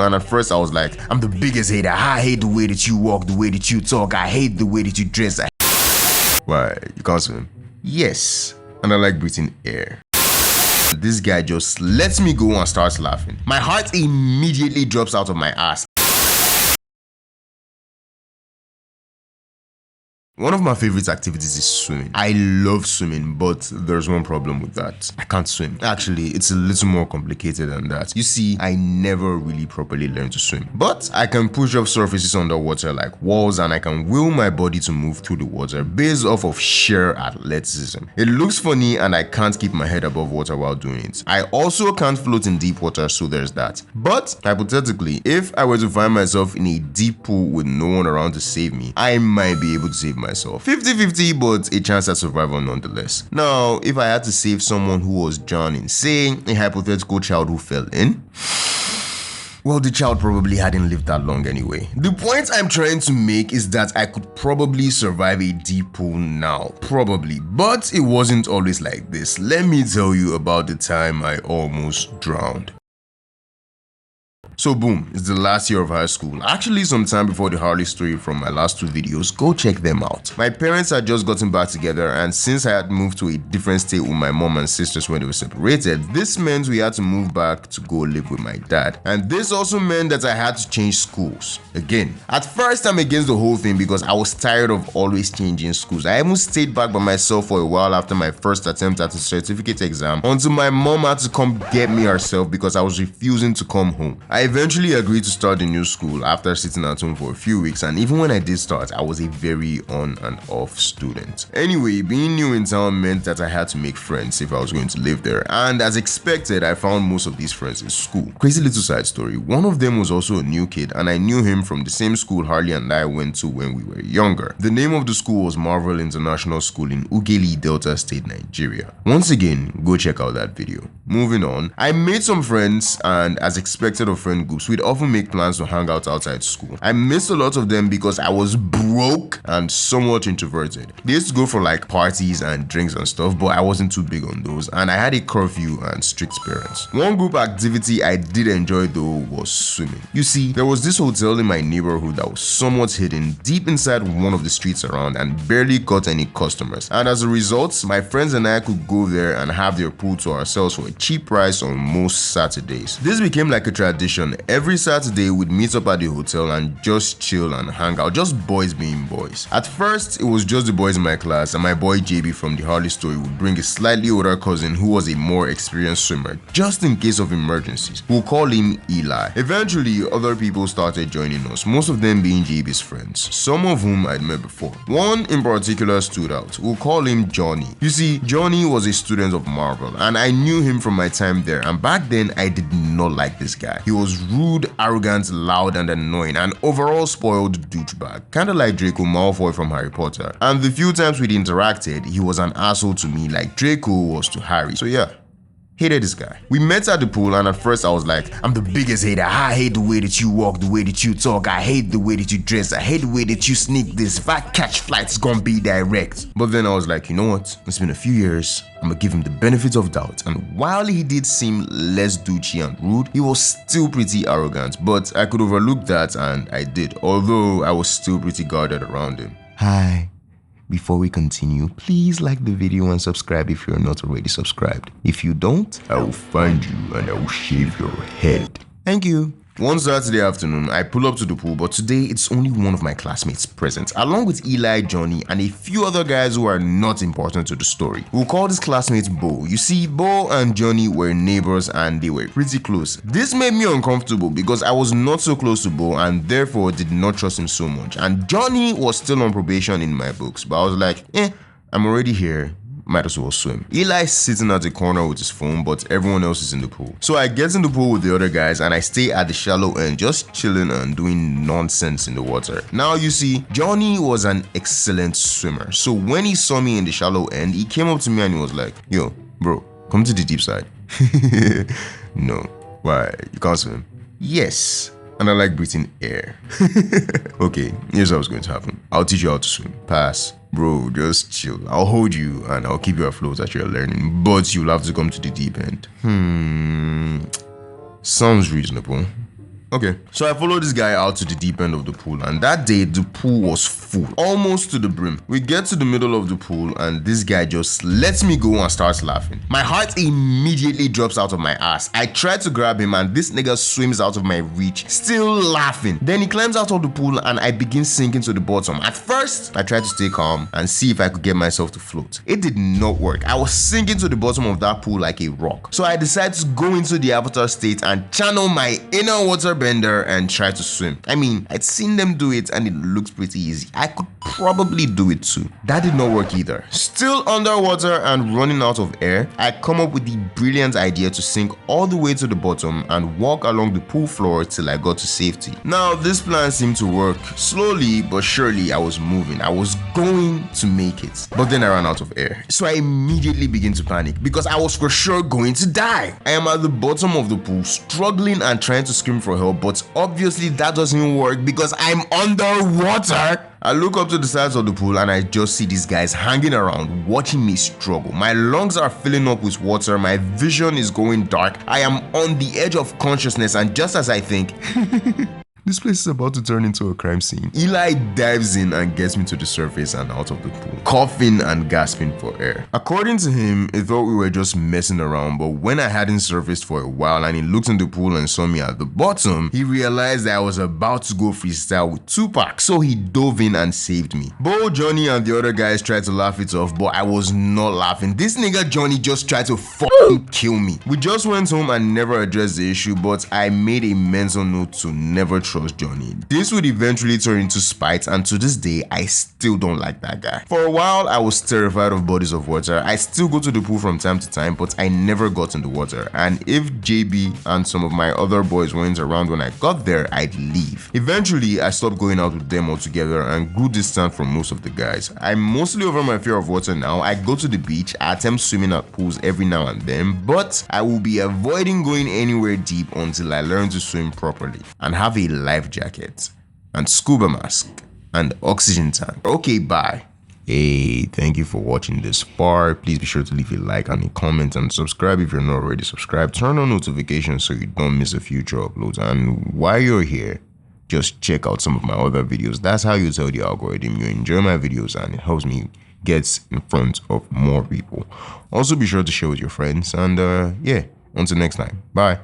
And at first I was like, I'm the biggest hater. I hate the way that you walk, the way that you talk. I hate the way that you dress. Why? You can't swim? Yes. And I like breathing air. This guy just lets me go and starts laughing. My heart immediately drops out of my ass. One of my favorite activities is swimming. I love swimming, but there's one problem with that. I can't swim. Actually, it's a little more complicated than that. You see, I never really properly learned to swim. But I can push up surfaces underwater like walls, and I can will my body to move through the water based off of sheer athleticism. It looks funny and I can't keep my head above water while doing it. I also can't float in deep water, so there's that. But hypothetically, if I were to find myself in a deep pool with no one around to save me, I might be able to save myself. 50-50, but a chance at survival nonetheless. Now, if I had to save someone who was drowning, say a hypothetical child who fell in, well, the child probably hadn't lived that long anyway. The point I'm trying to make is that I could probably survive a deep pool now. Probably. But it wasn't always like this. Let me tell you about the time I almost drowned. So boom, it's the last year of high school. Actually, sometime before the Harley story from my last two videos, go check them out. My parents had just gotten back together, and since I had moved to a different state with my mom and sisters when they were separated, this meant we had to move back to go live with my dad. And this also meant that I had to change schools. Again, at first I'm against the whole thing because I was tired of always changing schools. I even stayed back by myself for a while after my first attempt at a certificate exam until my mom had to come get me herself because I was refusing to come home. I eventually agreed to start the new school after sitting at home for a few weeks, and even when I did start, I was a very on and off student. Anyway, being new in town meant that I had to make friends if I was going to live there, and as expected, I found most of these friends in school. Crazy little side story, one of them was also a new kid, and I knew him from the same school Harley and I went to when we were younger. The name of the school was Marvel International School in Ughelli, Delta State, Nigeria. Once again, go check out that video. Moving on, I made some friends, and as expected of friend groups, we'd often make plans to hang out outside school. I missed a lot of them because I was broke and somewhat introverted. They used to go for like parties and drinks and stuff, but I wasn't too big on those, and I had a curfew and strict parents. One group activity I did enjoy though was swimming. You see, there was this hotel in my neighborhood that was somewhat hidden deep inside one of the streets around and barely got any customers, and as a result, my friends and I could go there and have their pool to ourselves for a cheap price on most Saturdays. This became like a tradition. Every Saturday we'd meet up at the hotel and just chill and hang out, just boys being boys. At first it was just the boys in my class, and my boy JB from the Harley story would bring a slightly older cousin who was a more experienced swimmer just in case of emergencies. We'll call him Eli. Eventually other people started joining us, most of them being JB's friends, some of whom I'd met before. One in particular stood out. We'll call him Johnny. You see, Johnny was a student of Marvel, and I knew him from my time there, and back then I did not like this guy. He was rude, arrogant, loud, and annoying, and overall spoiled douchebag, kinda like Draco Malfoy from Harry Potter. And the few times we'd interacted, he was an asshole to me like Draco was to Harry. So yeah, hated this guy. We met at the pool, and at first I was like, I'm the biggest hater. I hate the way that you walk, the way that you talk. I hate the way that you dress. I hate the way that you sneak this. If I catch flights, it's gonna be direct. But then I was like, you know what? It's been a few years. I'm gonna give him the benefit of doubt. And while he did seem less douchey and rude, he was still pretty arrogant. But I could overlook that, and I did, although I was still pretty guarded around him. Hi. Before we continue, please like the video and subscribe if you're not already subscribed. If you don't, I will find you and I will shave your head. Thank you. One Saturday afternoon, I pull up to the pool, but today it's only one of my classmates present, along with Eli, Johnny, and a few other guys who are not important to the story. We'll call this classmate Bo. You see, Bo and Johnny were neighbors and they were pretty close. This made me uncomfortable because I was not so close to Bo and therefore did not trust him so much. And Johnny was still on probation in my books, but I was like, I'm already here. Might as well swim. Eli's sitting at the corner with his phone, but everyone else is in the pool. So I get in the pool with the other guys and I stay at the shallow end, just chilling and doing nonsense in the water. Now you see, Johnny was an excellent swimmer. So when he saw me in the shallow end, he came up to me and he was like, yo, bro, come to the deep side. No. Why? You can't swim? Yes. And I like breathing air. Okay, here's what's going to happen. I'll teach you how to swim. Pass. Bro, just chill. I'll hold you and I'll keep you afloat as you're learning, but you'll have to come to the deep end. Sounds reasonable. Okay, so I followed this guy out to the deep end of the pool, and that day the pool was full, almost to the brim. We get to the middle of the pool and this guy just lets me go and starts laughing. My heart immediately drops out of my ass. I try to grab him and this nigga swims out of my reach, still laughing. Then he climbs out of the pool and I begin sinking to the bottom. At first, I tried to stay calm and see if I could get myself to float. It did not work. I was sinking to the bottom of that pool like a rock. So I decided to go into the avatar state and channel my inner water bender and try to swim. I mean, I'd seen them do it and it looks pretty easy. I could probably do it too. That did not work either. Still underwater and running out of air, I come up with the brilliant idea to sink all the way to the bottom and walk along the pool floor till I got to safety. Now, this plan seemed to work. Slowly but surely, I was moving. I was going to make it. But then I ran out of air. So I immediately began to panic because I was for sure going to die. I am at the bottom of the pool, struggling and trying to scream for help, but obviously that doesn't work because I'm underwater. I look up to the sides of the pool and I just see these guys hanging around, watching me struggle. My lungs are filling up with water, my vision is going dark. I am on the edge of consciousness, and just as I think, this place is about to turn into a crime scene, Eli dives in and gets me to the surface and out of the pool, coughing and gasping for air. According to him, he thought we were just messing around, but when I hadn't surfaced for a while and he looked in the pool and saw me at the bottom, he realized that I was about to go freestyle with Tupac, so he dove in and saved me. Bo, Johnny and the other guys tried to laugh it off, but I was not laughing. This nigga Johnny just tried to fucking kill me. We just went home and never addressed the issue, but I made a mental note to never trust Johnny. This would eventually turn into spite, and to this day I still don't like that guy. For a while I was terrified of bodies of water. I still go to the pool from time to time, but I never got in the water, and if JB and some of my other boys weren't around when I got there, I'd leave. Eventually I stopped going out with them altogether and grew distant from most of the guys. I'm mostly over my fear of water now. I go to the beach, I attempt swimming at pools every now and then, but I will be avoiding going anywhere deep until I learn to swim properly and have a life jacket and scuba mask and oxygen tank. Okay, bye. Hey, thank you for watching this far. Please be sure to leave a like and a comment and subscribe if you're not already subscribed. Turn on notifications so you don't miss a future uploads. And while you're here, just check out some of my other videos. That's how you tell the algorithm you enjoy my videos and it helps me get in front of more people. Also be sure to share with your friends, and yeah, until next time, bye.